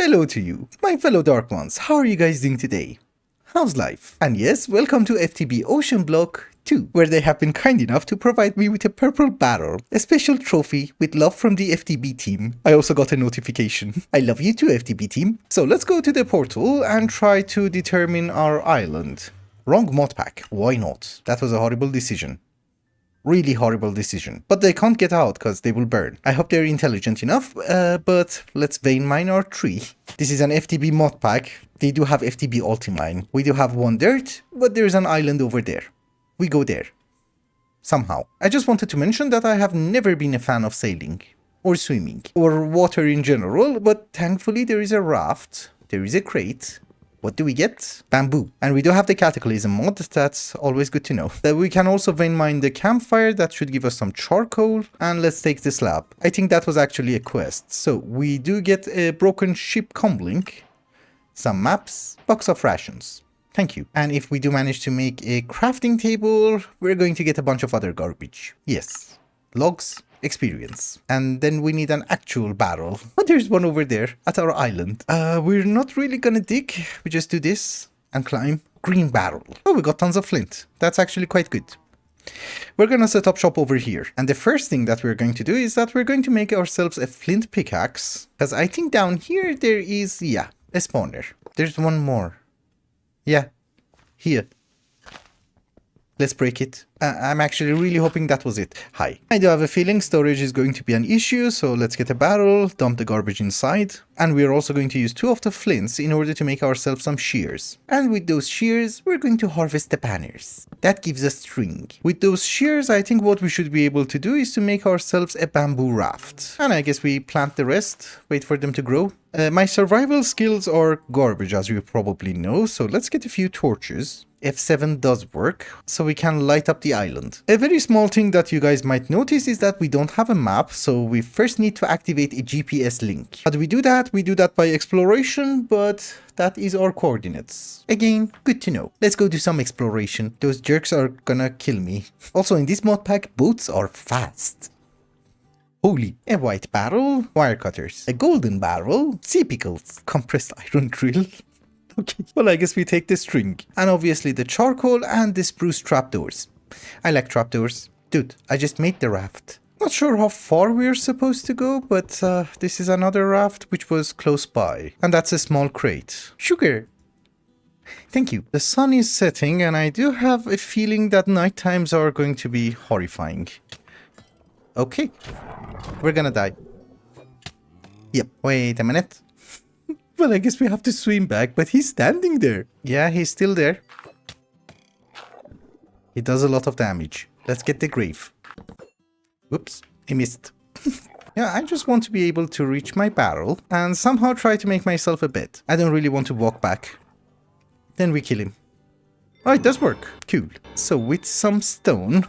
Hello to you, my fellow Dark Ones. How are you guys doing today? How's life? And yes, welcome to FTB Oceanblock 2, where they have been kind enough to provide me with a purple barrel, a special trophy with love from the FTB team. I also got a notification. I love you too, FTB team. So let's go to the portal and try to determine our island. Wrong modpack. Why not? That was a horrible decision. Really horrible decision. But they can't get out because they will burn. I hope they're intelligent enough, but let's vein mine our tree. This is an FTB mod pack. They do have FTB ultimine. We do have one dirt, but there's an island over there. We go there. Somehow. I just wanted to mention that I have never been a fan of sailing. Or swimming. Or water in general, but thankfully there is a raft. There is a crate. What do we get? Bamboo. And we do have the cataclysm mod, that's always good to know. That we can also vein mine the campfire, that should give us some charcoal. And let's take the slab. I think that was actually a quest. So we do get a broken ship comlink, some maps, box of rations. Thank you. And if we do manage to make a crafting table, we're going to get a bunch of other garbage. Yes. Logs. Experience. And then we need an actual barrel. Oh, there's one over there at our island. We're not really gonna dig. We just do this and climb. Green barrel. Oh, we got tons of flint. That's actually quite good. We're gonna set up shop over here. And the first thing that we're going to do is that we're going to make ourselves a flint pickaxe. Because I think down here there is, yeah, a spawner. There's one more. Yeah, here. Let's break it. I'm actually really hoping that was it. Hi. I do have a feeling storage is going to be an issue, so let's get a barrel, dump the garbage inside. And we're also going to use 2 of the flints in order to make ourselves some shears. And with those shears, we're going to harvest the banners. That gives us string. With those shears, I think what we should be able to do is to make ourselves a bamboo raft. And I guess we plant the rest, wait for them to grow. My survival skills are garbage, as you probably know, so let's get a few torches. F7 does work, so we can light up the island. A very small thing that you guys might notice is that we don't have a map, so we first need to activate a GPS link. How do we do that? We do that by exploration, but that is our coordinates. Again, good to know. Let's go do some exploration. Those jerks are gonna kill me. Also, in this mod pack, boats are fast. Holy, a white barrel, wire cutters, a golden barrel, sea pickles, compressed iron drill. Okay, well, I guess we take the string. And obviously the charcoal and the spruce trapdoors. I like trapdoors. Dude, I just made the raft. Not sure how far we're supposed to go, but this is another raft which was close by. And that's a small crate. Sugar. Thank you. The sun is setting and I do have a feeling that night times are going to be horrifying. Okay. We're gonna die. Yep. Wait a minute. Well, I guess we have to swim back, but he's standing there. Yeah, he's still there. He does a lot of damage. Let's get the grave. Whoops, he missed. Yeah, I just want to be able to reach my barrel and somehow try to make myself a bed. I don't really want to walk back. Then we kill him. Oh, it does work. Cool. So with some stone,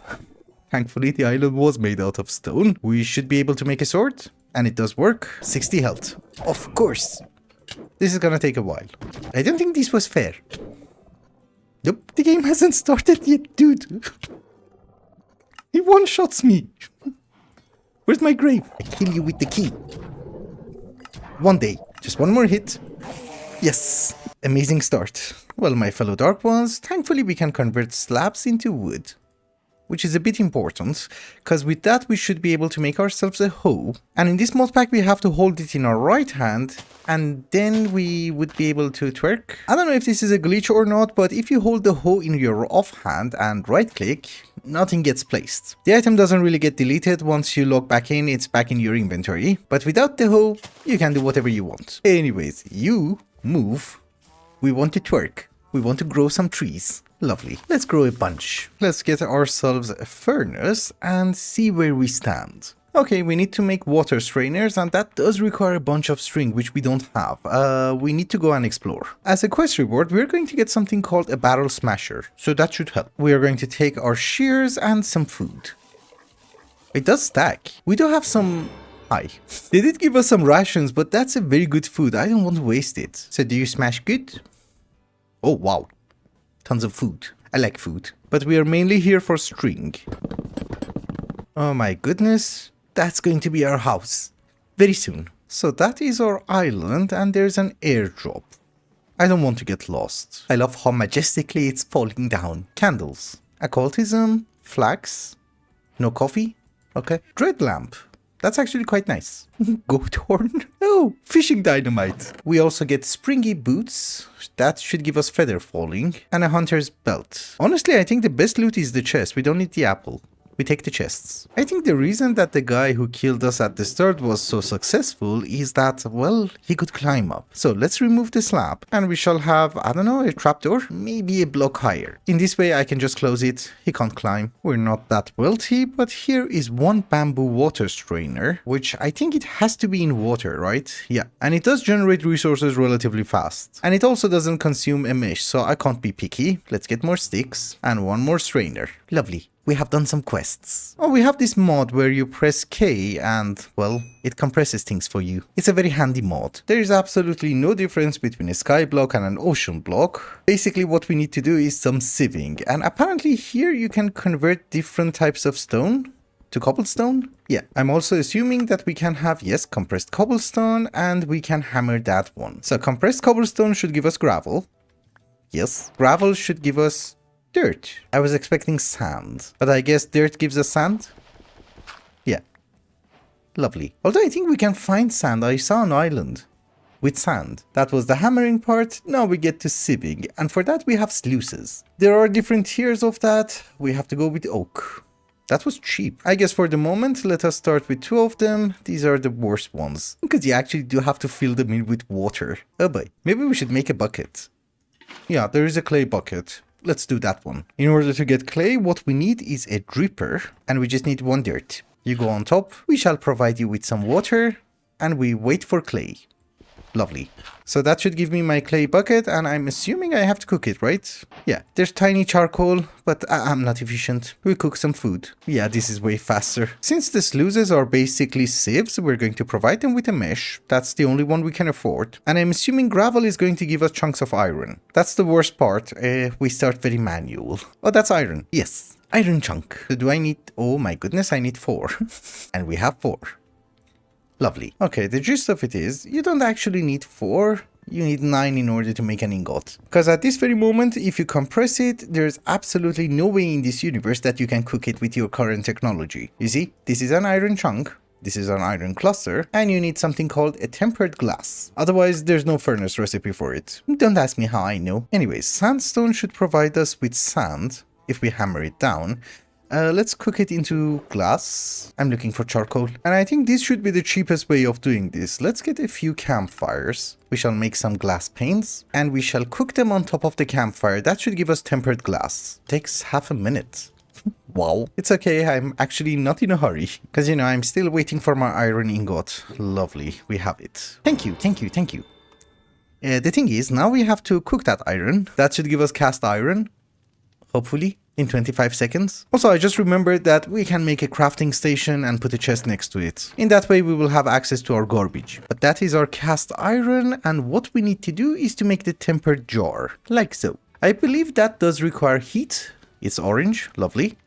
thankfully the island was made out of stone, we should be able to make a sword. And it does work. 60 health. Of course. This is gonna take a while. I don't think this was fair. Nope, the game hasn't started yet, dude. He one-shots me. Where's my grave? I kill you with the key. One day. Just one more hit. Yes. Amazing start. Well, my fellow Dark Ones, thankfully we can convert slabs into wood. Which is a bit important, because with that we should be able to make ourselves a hoe. And in this mod pack we have to hold it in our right hand, and then we would be able to twerk. I don't know if this is a glitch or not, but if you hold the hoe in your offhand and right click, nothing gets placed. The item doesn't really get deleted. Once you log back in, it's back in your inventory. But without the hoe, you can do whatever you want. Anyways, you move. We want to twerk. We want to grow some trees. Lovely. Let's grow a bunch. Let's get ourselves a furnace and see where we stand. Okay, we need to make water strainers and that does require a bunch of string which we don't have. We need to go and explore. As a quest reward, we're going to get something called a barrel smasher. So that should help. We are going to take our shears and some food. It does stack. We do have some... Hi. They did give us some rations, but that's a very good food. I don't want to waste it. So do you smash good? Oh, wow. Tons of food. I like food. But we are mainly here for string. Oh my goodness. That's going to be our house. Very soon. So that is our island and there's an airdrop. I don't want to get lost. I love how majestically it's falling down. Candles. Occultism. Flags. No coffee. Okay. Dread lamp. That's actually quite nice. Goat horn. Oh, fishing dynamite. We also get springy boots. That should give us feather falling. And a hunter's belt. Honestly, I think the best loot is the chest. We don't need the apple. We take the chests. I think the reason that the guy who killed us at the start was so successful is that, well, he could climb up. So let's remove the slab and we shall have, I don't know, a trapdoor, maybe a block higher. In this way I can just close it. He can't climb. We're not that wealthy, but here is one bamboo water strainer, which I think it has to be in water, right? Yeah, and it does generate resources relatively fast. And it also doesn't consume a mesh, so I can't be picky. Let's get more sticks and one more strainer. Lovely. We have done some quests. Oh, we have this mod where you press K and, well, it compresses things for you. It's a very handy mod. There is absolutely no difference between a sky block and an ocean block. Basically what we need to do is some sieving, and apparently here you can convert different types of stone to cobblestone. Yeah, I'm also assuming that we can have, yes, compressed cobblestone, and we can hammer that one. So compressed cobblestone should give us gravel. Yes, gravel should give us dirt. I was expecting sand, but I guess dirt gives us sand? Yeah. Lovely. Although I think we can find sand. I saw an island with sand. That was the hammering part. Now we get to sieving, and for that we have sluices. There are different tiers of that. We have to go with oak. That was cheap. I guess for the moment, let us start with 2 of them. These are the worst ones, because you actually do have to fill them in with water. Oh boy. Maybe we should make a bucket. Yeah, there is a clay bucket. Let's do that one. In order to get clay, what we need is a dripper, and we just need 1 dirt. You go on top, we shall provide you with some water, and we wait for clay. Lovely. So that should give me my clay bucket, and I'm assuming I have to cook it, right? Yeah, there's tiny charcoal, but I'm not efficient. We cook some food. Yeah, this is way faster. Since the sluices are basically sieves, we're going to provide them with a mesh. That's the only one we can afford. And I'm assuming gravel is going to give us chunks of iron. That's the worst part. We start very manual. Oh, that's iron. Yes, iron chunk. So do I need... Oh my goodness, I need 4. And we have 4. Lovely. Okay, the gist of it is, you don't actually need 4, you need 9 in order to make an ingot. Because at this very moment, if you compress it, there's absolutely no way in this universe that you can cook it with your current technology. You see, this is an iron chunk, this is an iron cluster, and you need something called a tempered glass. Otherwise, there's no furnace recipe for it. Don't ask me how I know. Anyways, sandstone should provide us with sand, if we hammer it down. Let's cook it into glass. I'm looking for charcoal. And I think this should be the cheapest way of doing this. Let's get a few campfires. We shall make some glass panes. And we shall cook them on top of the campfire. That should give us tempered glass. Takes half a minute. Wow. It's okay, I'm actually not in a hurry. Because, you know, I'm still waiting for my iron ingot. Lovely, we have it. Thank you, thank you, thank you. The thing is, now we have to cook that iron. That should give us cast iron. Hopefully. In 25 seconds. Also, I just remembered that we can make a crafting station and put a chest next to it. In that way, we will have access to our garbage. But that is our cast iron, and what we need to do is to make the tempered jar, like so. I believe that does require heat. It's orange, lovely.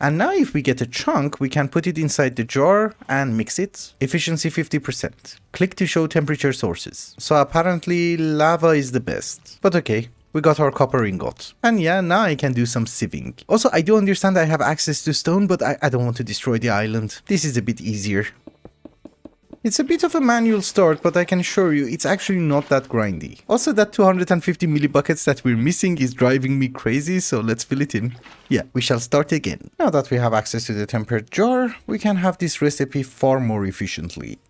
And now if we get a chunk, we can put it inside the jar and mix it. Efficiency 50%. Click to show temperature sources. So apparently lava is the best, but okay. We got our copper ingot. And yeah, now I can do some sieving. Also, I do understand I have access to stone, but I don't want to destroy the island. This is a bit easier. It's a bit of a manual start, but I can assure you, it's actually not that grindy. Also, that 250 millibuckets that we're missing is driving me crazy, so let's fill it in. Yeah, we shall start again. Now that we have access to the tempered jar, we can have this recipe far more efficiently.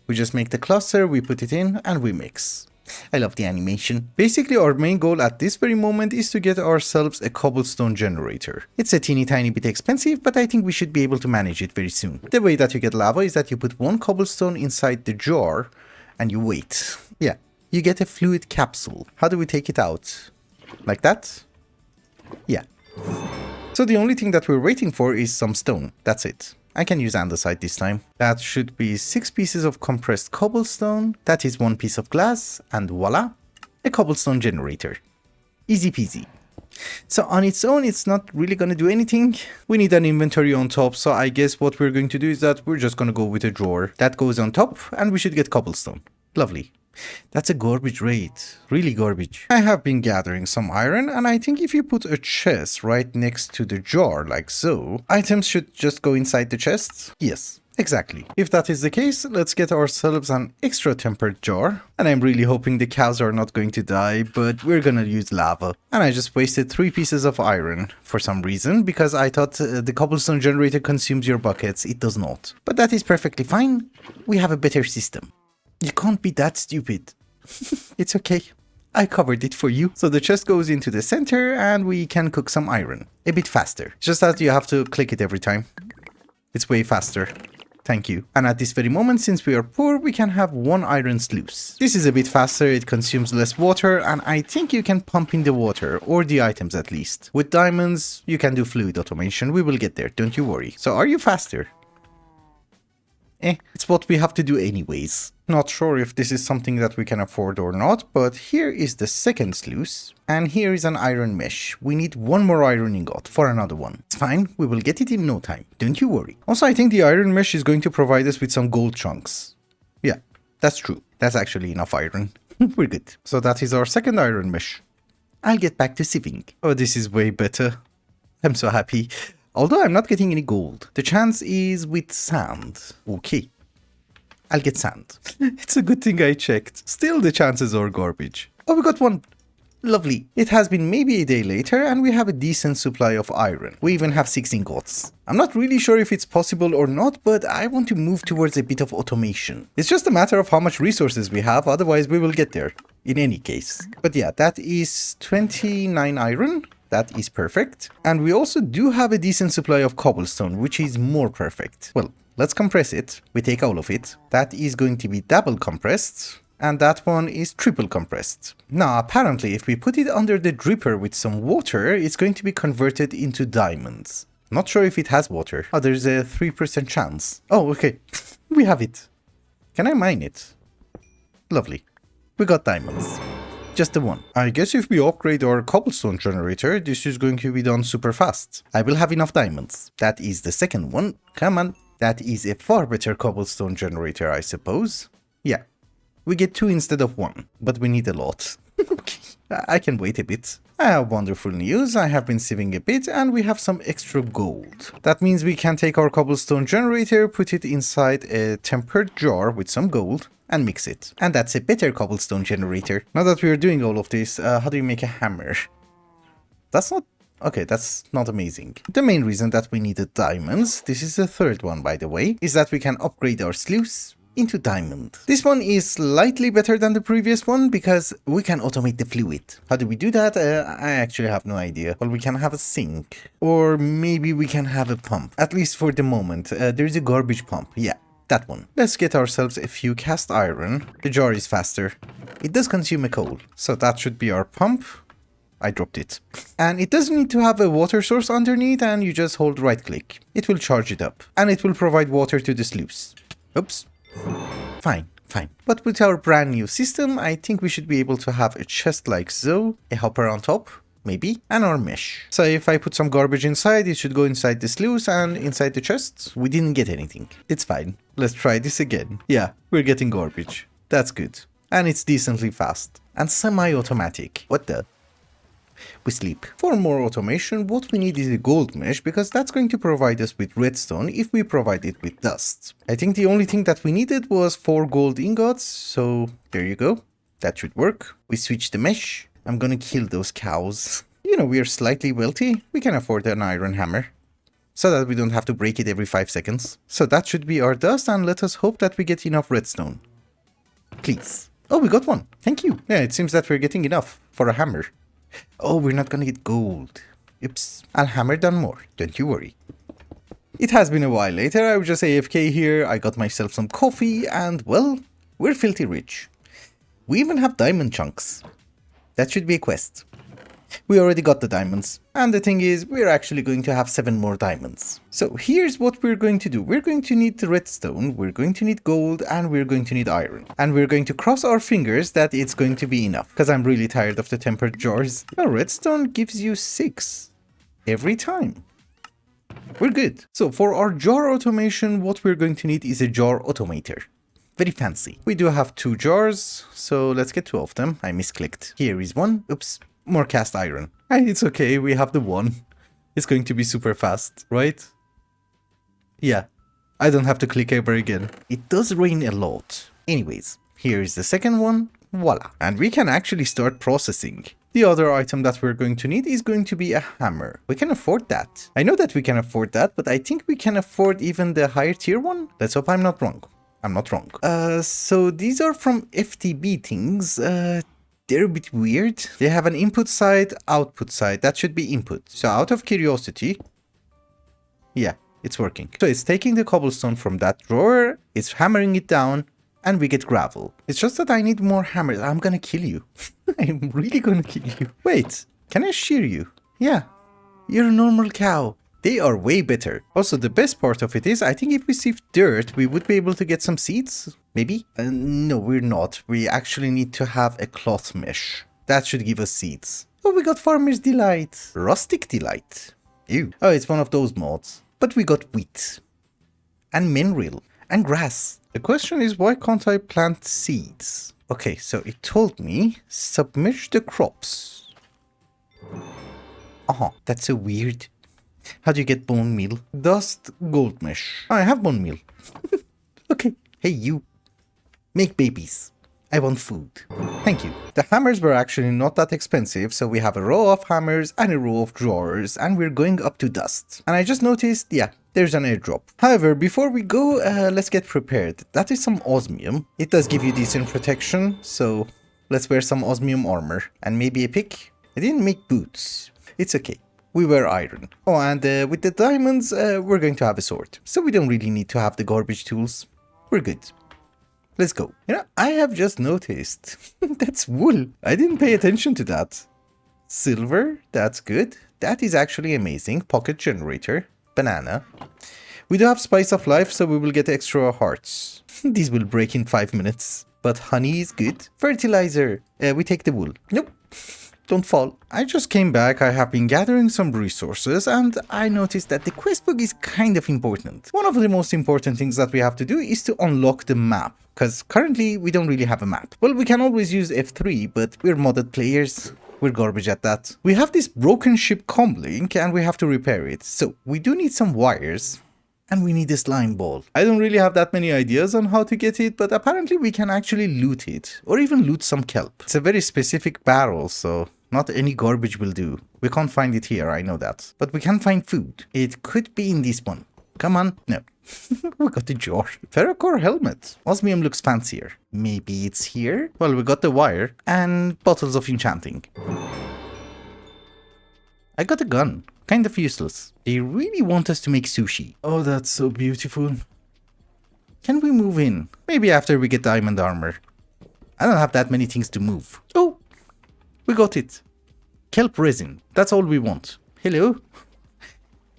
We just make the cluster, we put it in, and we mix. I love the animation. Basically, our main goal at this very moment is to get ourselves a cobblestone generator. It's a teeny tiny bit expensive, but I think we should be able to manage it very soon. The way that you get lava is that you put 1 cobblestone inside the jar and you wait. Yeah, you get a fluid capsule. How do we take it out? Like that? Yeah. So the only thing that we're waiting for is some stone. That's it. I can use andesite this time. That should be 6 pieces of compressed cobblestone. That is 1 piece of glass. And voila, a cobblestone generator. Easy peasy. So on its own, it's not really going to do anything. We need an inventory on top. So I guess what we're going to do is that we're just going to go with a drawer that goes on top and we should get cobblestone. Lovely. That's a garbage rate. Really garbage. I have been gathering some iron and I think if you put a chest right next to the jar like so, items should just go inside the chest. Yes. Exactly. If that is the case, let's get ourselves an extra tempered jar. And I'm really hoping the cows are not going to die, but we're gonna use lava. And I just wasted 3 pieces of iron for some reason, because I thought the cobblestone generator consumes your buckets. It does not. But that is perfectly fine. We have a better system. You can't be that stupid. It's okay. I covered it for you. So the chest goes into the center and we can cook some iron. A bit faster. Just that you have to click it every time. It's way faster. Thank you. And at this very moment, since we are poor, we can have 1 iron sluice. This is a bit faster, it consumes less water, and I think you can pump in the water, or the items at least. With diamonds, you can do fluid automation. We will get there, don't you worry. So are you faster? It's what we have to do anyways. Not sure if this is something that we can afford or not, but here is the second sluice, and here is an iron mesh. We need 1 more iron ingot for another one. It's fine, we will get it in no time, don't you worry. Also, I think the iron mesh is going to provide us with some gold chunks. Yeah, that's true. That's actually enough iron. We're good. So that is our second iron mesh. I'll get back to sieving. Oh, this is way better. I'm so happy. Although I'm not getting any gold. The chance is with sand. Okay. I'll get sand. It's a good thing I checked. Still the chances are garbage. Oh, we got 1. Lovely. It has been maybe a day later and we have a decent supply of iron. We even have 6 ingots. I'm not really sure if it's possible or not, but I want to move towards a bit of automation. It's just a matter of how much resources we have, otherwise we will get there. In any case. But yeah, that is 29 iron. That is perfect. And we also do have a decent supply of cobblestone, which is more perfect. Well, let's compress it. We take all of it. That is going to be double compressed. And that one is triple compressed. Now, apparently, if we put it under the dripper with some water, it's going to be converted into diamonds. Not sure if it has water. Oh, there's a 3% chance. Oh, okay. We have it. Can I mine it? Lovely. We got diamonds. Just the 1. I guess if we upgrade our cobblestone generator, this is going to be done super fast. I will have enough diamonds. That is the second one. Come on. That is a far better cobblestone generator, I suppose. Yeah. We get 2 instead of 1, but we need a lot. Okay. I can wait a bit. I have wonderful news. I have been sieving a bit and we have some extra gold. That means we can take our cobblestone generator, put it inside a tempered jar with some gold, and mix it. And that's a better cobblestone generator. Now that we are doing all of this, how do you make a hammer? That's not... Okay, that's not amazing. The main reason that we needed diamonds, this is the third one by the way, is that we can upgrade our sluice into diamond. This one is slightly better than the previous one because we can automate the fluid. How do we do that? I actually have no idea. Well, we can have a sink. Or maybe we can have a pump. At least for the moment. There's a garbage pump. Yeah. That one. Let's get ourselves a few cast iron. The jar is faster. It does consume a coal. So that should be our pump. I dropped it. And it doesn't need to have a water source underneath and you just hold right click. It will charge it up. And it will provide water to the sluice. Oops. Fine. But with our brand new system, I think we should be able to have a chest like so. A hopper on top. Maybe, and our mesh. So if I put some garbage inside, it should go inside the sluice and inside the chest. We didn't get anything. It's fine. Let's try this again. Yeah, we're getting garbage. That's good. And it's decently fast. And semi-automatic. What the? We sleep. For more automation, what we need is a gold mesh because that's going to provide us with redstone if we provide it with dust. I think the only thing that we needed was 4 gold ingots, so there you go. That should work. We switch the mesh. I'm gonna kill those cows. You know, we are slightly wealthy. We can afford an iron hammer. So that we don't have to break it every 5 seconds. So that should be our dust and let us hope that we get enough redstone. Please. Oh, we got one. Thank you. Yeah, it seems that we're getting enough for a hammer. Oh, we're not gonna get gold. Oops. I'll hammer down more. Don't you worry. It has been a while later. I was just AFK here. I got myself some coffee and, well, we're filthy rich. We even have diamond chunks. That should be a quest. We already got the diamonds. And the thing is, we're actually going to have 7 more diamonds. So here's what we're going to do. We're going to need redstone, we're going to need gold, and we're going to need iron. And we're going to cross our fingers that it's going to be enough, because I'm really tired of the tempered jars. Well, redstone gives you 6 every time. We're good. So for our jar automation, what we're going to need is a jar automator. Very fancy. We do have 2 jars, so let's get 2 of them. I misclicked. Here is 1. Oops. More cast iron. It's okay, we have the 1. It's going to be super fast, right? Yeah. I don't have to click ever again. It does rain a lot. Anyways, here is the second one. Voila. And we can actually start processing. The other item that we're going to need is going to be a hammer. We can afford that. I know that we can afford that, but I think we can afford even the higher tier one. Let's hope I'm not wrong. I'm not wrong. So these are from FTB things. They're a bit weird. They have an input side, output side. That should be input. So out of curiosity, yeah, it's working. So it's taking the cobblestone from that drawer, it's hammering it down, and we get gravel. It's just that I need more hammers. I'm gonna kill you. I'm really gonna kill you. Wait, can I shear you? Yeah, you're a normal cow. They are way better. Also, the best part of it is, I think if we sieve dirt, we would be able to get some seeds. Maybe? No, we're not. We actually need to have a cloth mesh. That should give us seeds. Oh, we got Farmer's Delight. Rustic Delight. Ew. Oh, it's one of those mods. But we got wheat. And mineral. And grass. The question is, why can't I plant seeds? Okay, so it told me, submerge the crops. Oh, that's so weird. How do you get bone meal? Dust, gold mesh. Oh, I have bone meal. Okay. Hey, you. Make babies. I want food. Thank you. The hammers were actually not that expensive, so we have a row of hammers and a row of drawers, and we're going up to dust. And I just noticed, yeah, there's an airdrop. However, before we go, let's get prepared. That is some osmium. It does give you decent protection, so let's wear some osmium armor. And maybe a pick. I didn't make boots. It's okay. We wear iron. Oh, and with the diamonds, we're going to have a sword. So we don't really need to have the garbage tools. We're good. Let's go. You know, I have just noticed. That's wool. I didn't pay attention to that. Silver, that's good. That is actually amazing. Pocket generator. Banana. We do have spice of life, so we will get extra hearts. These will break in 5 minutes. But honey is good. Fertilizer. We take the wool. Nope. Don't fall. I just came back, I have been gathering some resources, and I noticed that the quest book is kind of important. One of the most important things that we have to do is to unlock the map, because currently we don't really have a map. Well, we can always use F3, but we're modded players. We're garbage at that. We have this broken ship comlink, and we have to repair it. So we do need some wires. And we need a slime ball. I don't really have that many ideas on how to get it, but apparently we can actually loot it. Or even loot some kelp. It's a very specific barrel, so not any garbage will do. We can't find it here, I know that. But we can find food. It could be in this one. Come on. No. We got the jar. Ferrocore helmet. Osmium looks fancier. Maybe it's here? Well, we got the wire. And bottles of enchanting. I got a gun. Kind of useless. They really want us to make sushi. Oh, that's so beautiful. Can we move in? Maybe after we get diamond armor. I don't have that many things to move. Oh, we got it. Kelp resin. That's all we want. Hello?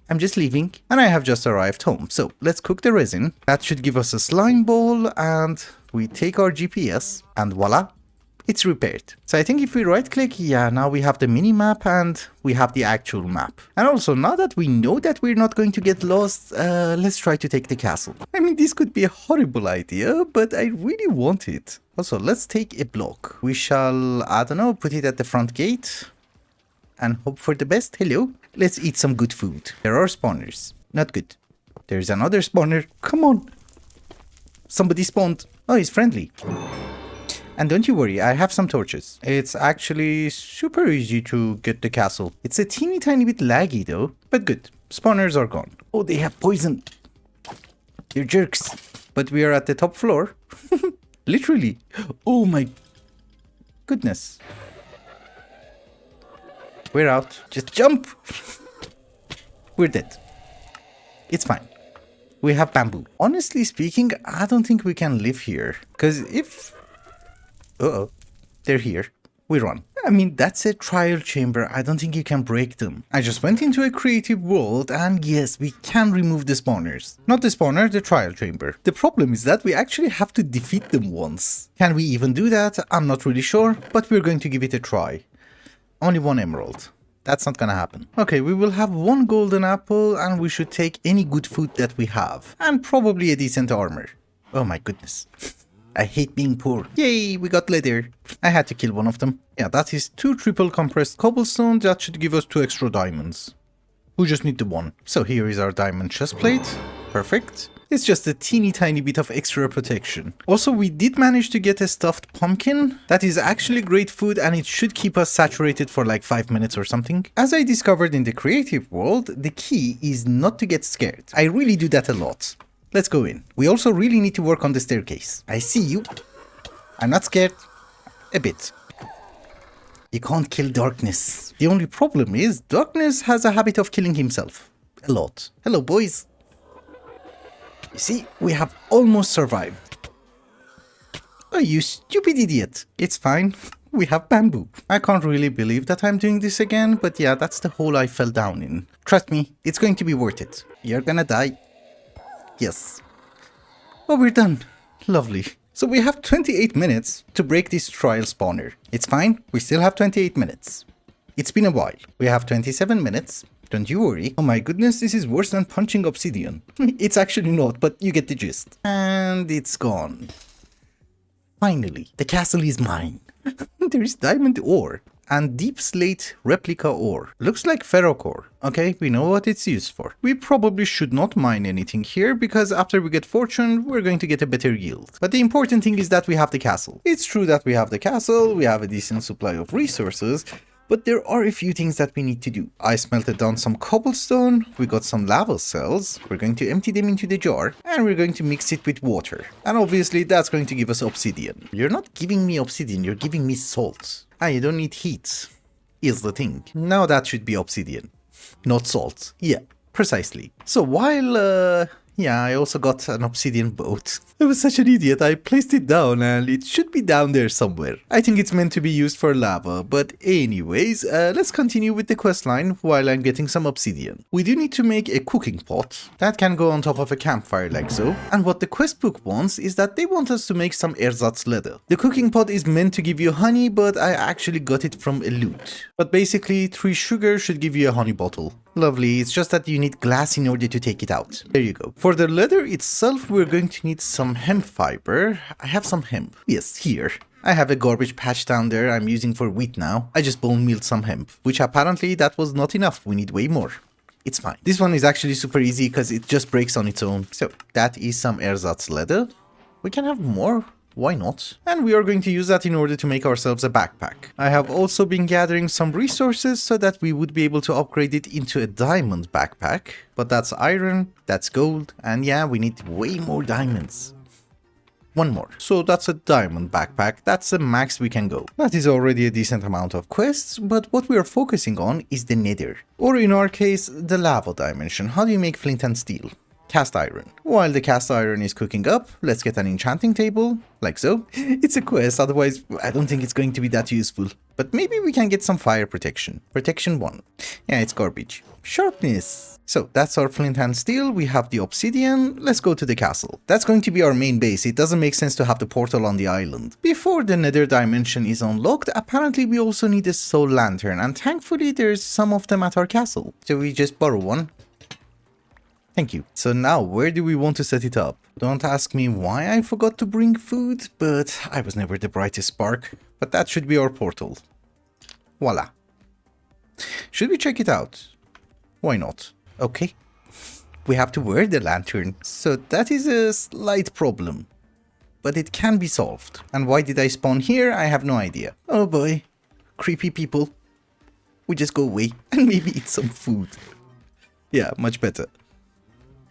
I'm just leaving. And I have just arrived home. So let's cook the resin. That should give us a slime ball. And we take our GPS. And voila. It's repaired. So I think if we right click, yeah, now we have the mini map and we have the actual map. And also now that we know that we're not going to get lost, let's try to take the castle. I mean, this could be a horrible idea, but I really want it. Also, let's take a block. We shall, I don't know, put it at the front gate and hope for the best. Hello. Let's eat some good food. There are spawners. Not good. There's another spawner. Come on. Somebody spawned. Oh, he's friendly. And don't you worry, I have some torches. It's actually super easy to get the castle. It's a teeny tiny bit laggy though, but good. Spawners are gone. Oh, they have poison. They're jerks. But we are at the top floor. Literally. Oh my goodness. We're out. Just jump. We're dead. It's fine. We have bamboo. Honestly speaking, I don't think we can live here. Because if... Uh-oh. They're here. We run. I mean, that's a trial chamber. I don't think you can break them. I just went into a creative world and yes, we can remove the spawners. Not the spawner, the trial chamber. The problem is that we actually have to defeat them once. Can we even do that? I'm not really sure, but we're going to give it a try. Only 1 emerald. That's not gonna happen. Okay, we will have 1 golden apple and we should take any good food that we have. And probably a decent armor. Oh my goodness. I hate being poor. Yay, we got leather. I had to kill one of them. Yeah, that is 2 triple compressed cobblestone. That should give us 2 extra diamonds. We just need the 1. So here is our diamond chestplate. Perfect. It's just a teeny tiny bit of extra protection. Also, we did manage to get a stuffed pumpkin. That is actually great food and it should keep us saturated for like 5 minutes or something. As I discovered in the creative world, the key is not to get scared. I really do that a lot. Let's go in. We also really need to work on the staircase. I see you. I'm not scared. A bit. You can't kill darkness. The only problem is darkness has a habit of killing himself. A lot. Hello, boys. You see, we have almost survived. Oh, you stupid idiot. It's fine. We have bamboo. I can't really believe that I'm doing this again, but yeah, that's the hole I fell down in. Trust me, it's going to be worth it. You're gonna die. Yes. Oh, we're done. Lovely. So we have 28 minutes to break this trial spawner. It's fine. We still have 28 minutes. It's been a while. We have 27 minutes. Don't you worry. Oh my goodness, this is worse than punching obsidian. It's actually not, but you get the gist. And it's gone. Finally, the castle is mine. There is diamond ore. And deep slate replica ore. Looks like ferrocore. Okay, we know what it's used for. We probably should not mine anything here because after we get fortune, we're going to get a better yield. But the important thing is that we have the castle. It's true that we have the castle, we have a decent supply of resources, but there are a few things that we need to do. I smelted down some cobblestone, we got some lava cells, we're going to empty them into the jar, and we're going to mix it with water. And obviously that's going to give us obsidian. You're not giving me obsidian, you're giving me salt. Ah, you don't need heat, is the thing. Now that should be obsidian, not salt. Yeah, precisely. So while, yeah, I also got an obsidian boat. I was such an idiot, I placed it down and it should be down there somewhere. I think it's meant to be used for lava, but anyways, let's continue with the questline while I'm getting some obsidian. We do need to make a cooking pot that can go on top of a campfire like so. And what the quest book wants is that they want us to make some ersatz leather. The cooking pot is meant to give you honey, but I actually got it from a loot. But basically 3 sugar should give you a honey bottle. Lovely, it's just that you need glass in order to take it out. There you go. For the leather itself, we're going to need some hemp fiber. I have some hemp. Yes, here. I have a garbage patch down there I'm using for wheat now. I just bone mealed some hemp, which apparently that was not enough. We need way more. It's fine. This one is actually super easy because it just breaks on its own. So that is some ersatz leather. We can have more. Why not? And we are going to use that in order to make ourselves a backpack. I have also been gathering some resources so that we would be able to upgrade it into a diamond backpack. But that's iron, that's gold, and yeah, we need way more diamonds. 1 more. So that's a diamond backpack, that's the max we can go. That is already a decent amount of quests, but what we are focusing on is the nether. Or in our case, the lava dimension. How do you make flint and steel? Cast iron. While the cast iron is cooking up, let's get an enchanting table, like so. It's a quest, otherwise I don't think it's going to be that useful. But maybe we can get some fire protection. Protection 1. Yeah, it's garbage. Sharpness. So that's our flint and steel, we have the obsidian, let's go to the castle. That's going to be our main base, it doesn't make sense to have the portal on the island. Before the nether dimension is unlocked, apparently we also need a soul lantern, and thankfully there's some of them at our castle. So we just borrow one. Thank you. So now, where do we want to set it up? Don't ask me why I forgot to bring food, but I was never the brightest spark. But that should be our portal. Voila. Should we check it out? Why not? Okay. We have to wear the lantern, so that is a slight problem. But it can be solved. And why did I spawn here? I have no idea. Oh boy. Creepy people. We just go away and maybe eat some food. Yeah, much better.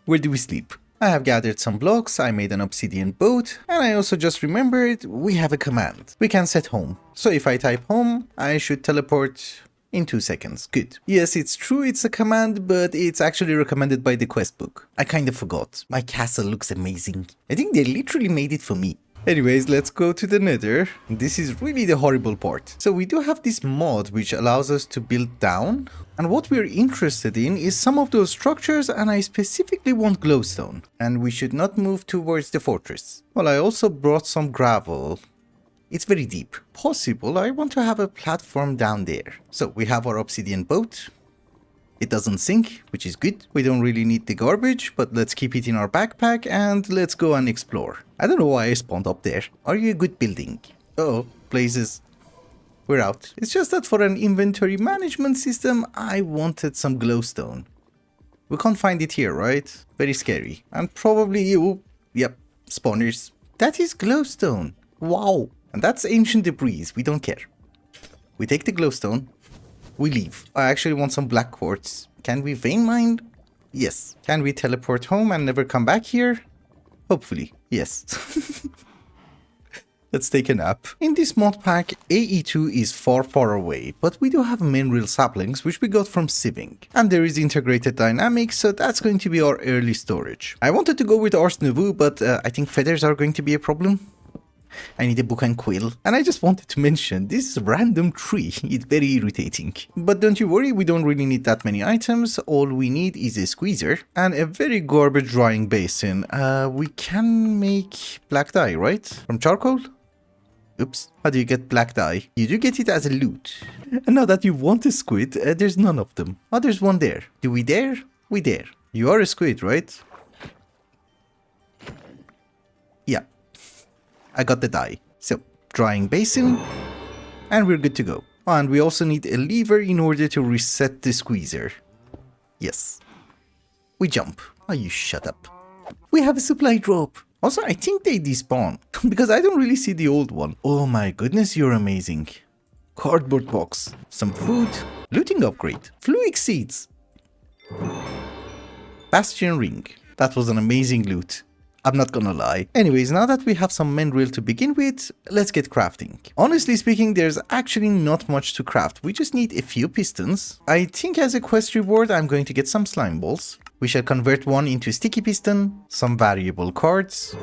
Where do we sleep? I have gathered some blocks, I made an obsidian boat, and I also just remembered we have a command. We can set home. So if I type home, I should teleport in 2 seconds. Good. Yes, it's true it's a command, but it's actually recommended by the quest book. I kind of forgot. My castle looks amazing. I think they literally made it for me. Anyways, let's go to the nether. This is really the horrible part. So we do have this mod which allows us to build down. And what we're interested in is some of those structures, and I specifically want glowstone. And we should not move towards the fortress. Well, I also brought some gravel. It's very deep. Possible I want to have a platform down there. So we have our obsidian boat. It doesn't sink, which is good. We don't really need the garbage, but let's keep it in our backpack and let's go and explore. I don't know why I spawned up there. Are you a good building? Oh, blazes. We're out. It's just that for an inventory management system, I wanted some glowstone. We can't find it here, right? Very scary. And probably you. Yep, spawners. That is glowstone. Wow. And that's ancient debris. We don't care. We take the glowstone. We leave. I actually want some black quartz. Can we vein mine? Yes. Can we teleport home and never come back here? Hopefully. Yes. Let's take a nap. In this mod pack, AE2 is far away, but we do have mineral saplings which we got from sieving. And there is integrated dynamics, so that's going to be our early storage. I wanted to go with Ars Nouveau, but I think feathers are going to be a problem. I need a book and quill. And I just wanted to mention this random tree. It's very irritating. But don't you worry, we don't really need that many items. All we need is a squeezer and a very garbage drying basin. We can make black dye, right? From charcoal? Oops. How do you get black dye? You do get it as a loot. And now that you want a squid, there's none of them. Oh, there's one there. Do we dare? We dare. You are a squid, right? Yeah. I got the dye. So, drying basin, and we're good to go. Oh, and we also need a lever in order to reset the squeezer. Yes. We jump. Oh, you shut up. We have a supply drop. Also, I think they despawn, because I don't really see the old one. Oh my goodness, you're amazing. Cardboard box, some food, looting upgrade, fluid seeds. Bastion ring. That was an amazing loot. I'm not gonna lie. Anyways, now that we have some mineral to begin with, let's get crafting. Honestly speaking, there's actually not much to craft. We just need a few pistons. I think as a quest reward, I'm going to get some slime balls. We shall convert one into sticky piston, some variable cards.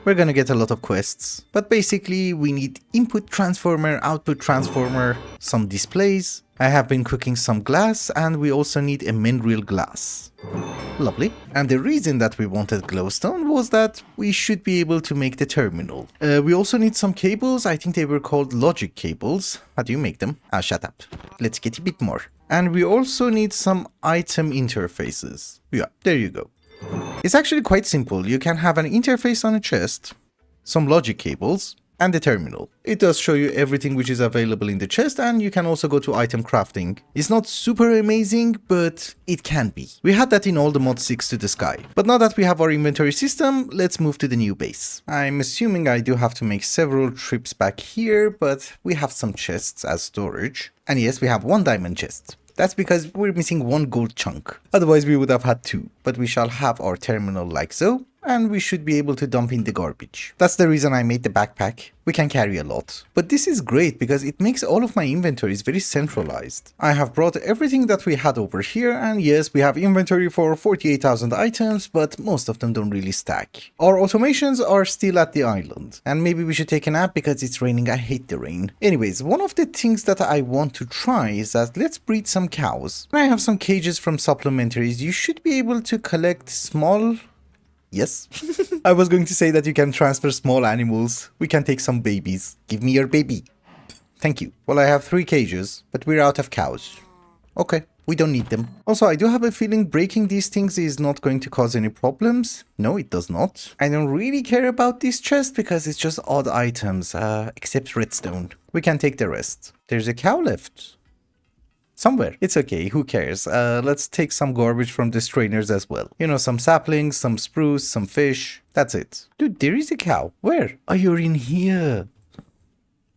We're gonna get a lot of quests. But basically, we need input transformer, output transformer, some displays. I have been cooking some glass, and we also need a mineral glass. Lovely. And the reason that we wanted glowstone was that we should be able to make the terminal. We also need some cables. I think they were called logic cables. How do you make them? Ah, shut up. Let's get a bit more. And we also need some item interfaces. Yeah, there you go. It's actually quite simple. You can have an interface on a chest, some logic cables, and the terminal. It does show you everything which is available in the chest, and you can also go to item crafting. It's not super amazing, but it can be. We had that in all the mod 6 to the sky. But now that we have our inventory system, let's move to the new base. I'm assuming I do have to make several trips back here, but we have some chests as storage. And yes, we have one diamond chest. That's because we're missing one gold chunk. Otherwise we would have had two. But we shall have our terminal like so, and we should be able to dump in the garbage. That's the reason I made the backpack. We can carry a lot. But this is great because it makes all of my inventories very centralized. I have brought everything that we had over here, and yes, we have inventory for 48,000 items, but most of them don't really stack. Our automations are still at the island, and maybe we should take a nap because it's raining. I hate the rain. Anyways, one of the things that I want to try is that let's breed some cows. I have some cages from supplementaries. You should be able to collect small... Yes. I was going to say that you can transfer small animals. We can take some babies. Give me your baby. Thank you. Well, I have 3 cages, but we're out of cows. Okay, we don't need them. Also, I do have a feeling breaking these things is not going to cause any problems. No, it does not. I don't really care about this chest because it's just odd items, except redstone. We can take the rest. There's a cow left. Somewhere. It's okay, who cares? Let's take some garbage from the strainers as well. You know, some saplings, some spruce, some fish. That's it. Dude, there is a cow. Where? Oh, you're in here.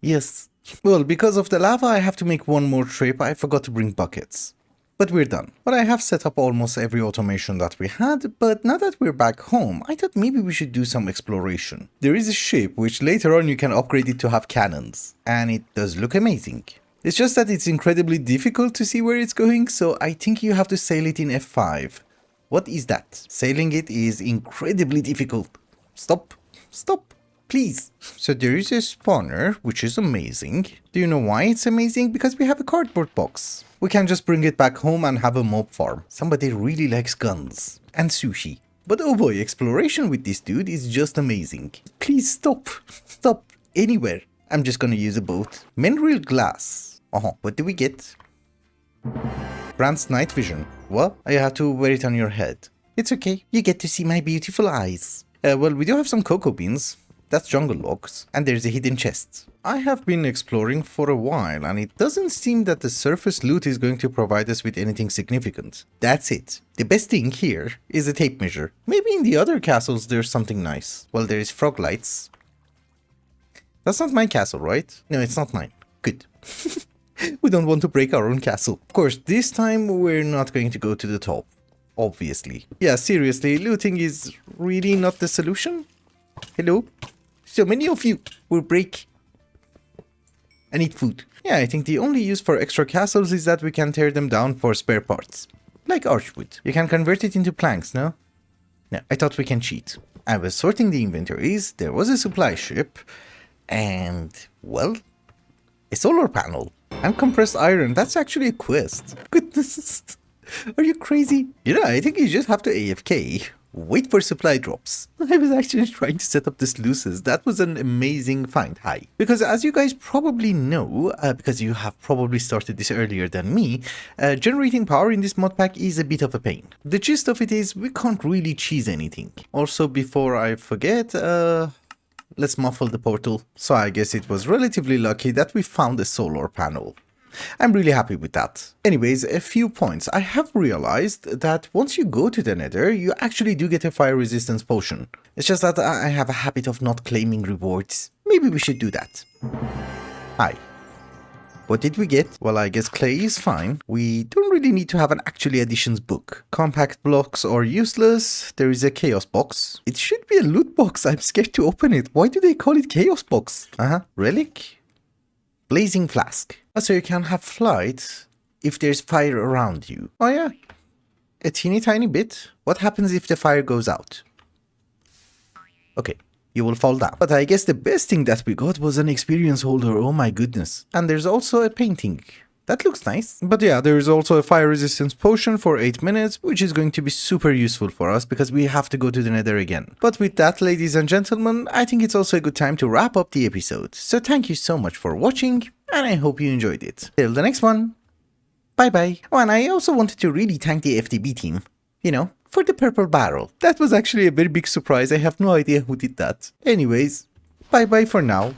Yes. Well, because of the lava, I have to make one more trip. I forgot to bring buckets. But we're done. But I have set up almost every automation that we had, but now that we're back home, I thought maybe we should do some exploration. There is a ship, which later on you can upgrade it to have cannons. And it does look amazing. It's just that it's incredibly difficult to see where it's going, so I think you have to sail it in F5. What is that? Sailing it is incredibly difficult. Stop. Stop. please. So there is a spawner, which is amazing. Do you know why it's amazing? Because we have a cardboard box. We can just bring it back home and have a mob farm. Somebody really likes guns and sushi. But oh boy, exploration with this dude is just amazing. Please stop. Stop anywhere. I'm just gonna use a boat. Mineral glass. What do we get? Brand's night vision. What? I have to wear it on your head. It's okay. You get to see my beautiful eyes. Well, we do have some cocoa beans. That's jungle logs. And there's a hidden chest. I have been exploring for a while and it doesn't seem that the surface loot is going to provide us with anything significant. That's it. The best thing here is a tape measure. Maybe in the other castles there's something nice. Well, there is frog lights. That's not my castle, right? No, it's not mine. Good. We don't want to break our own castle. Of course, this time we're not going to go to the top. Obviously. Yeah, seriously, looting is really not the solution? Hello? So many of you will break. I need food. Yeah, I think the only use for extra castles is that we can tear them down for spare parts. Like archwood. You can convert it into planks, no? No, I thought we can cheat. I was sorting the inventories, there was a supply ship, and, well, a solar panel. And compressed iron, that's actually a quest. Goodness. Are you crazy? You know, I think you just have to AFK. Wait for supply drops. I was actually trying to set up the sluices. That was an amazing find. Hi. Because as you guys probably know, because you have probably started this earlier than me, generating power in this mod pack is a bit of a pain. The gist of it is we can't really cheese anything. Also, before I forget, let's muffle the portal. So I guess it was relatively lucky that we found a solar panel. I'm really happy with that. Anyways, a few points. I have realized that once you go to the nether, you actually do get a fire resistance potion. It's just that I have a habit of not claiming rewards. Maybe we should do that. Hi. What did we get? Well, I guess clay is fine. We don't really need to have an actually additions book. Compact blocks are useless. There is a chaos box. It should be a loot box. I'm scared to open it. Why do they call it chaos box? Relic? Blazing flask. So you can have flight if there's fire around you. Oh yeah, a teeny tiny bit. What happens if the fire goes out? Okay, you will fall down. But I guess the best thing that we got was an experience holder. Oh my goodness. And there's also a painting. That looks nice. But yeah, there is also a fire resistance potion for 8 minutes, which is going to be super useful for us because we have to go to the nether again. But with that, ladies and gentlemen, I think it's also a good time to wrap up the episode. So thank you so much for watching, and I hope you enjoyed it. Till the next one, bye bye. Oh, and I also wanted to really thank the FTB team, you know, for the purple barrel. That was actually a very big surprise. I have no idea who did that. Anyways, bye bye for now.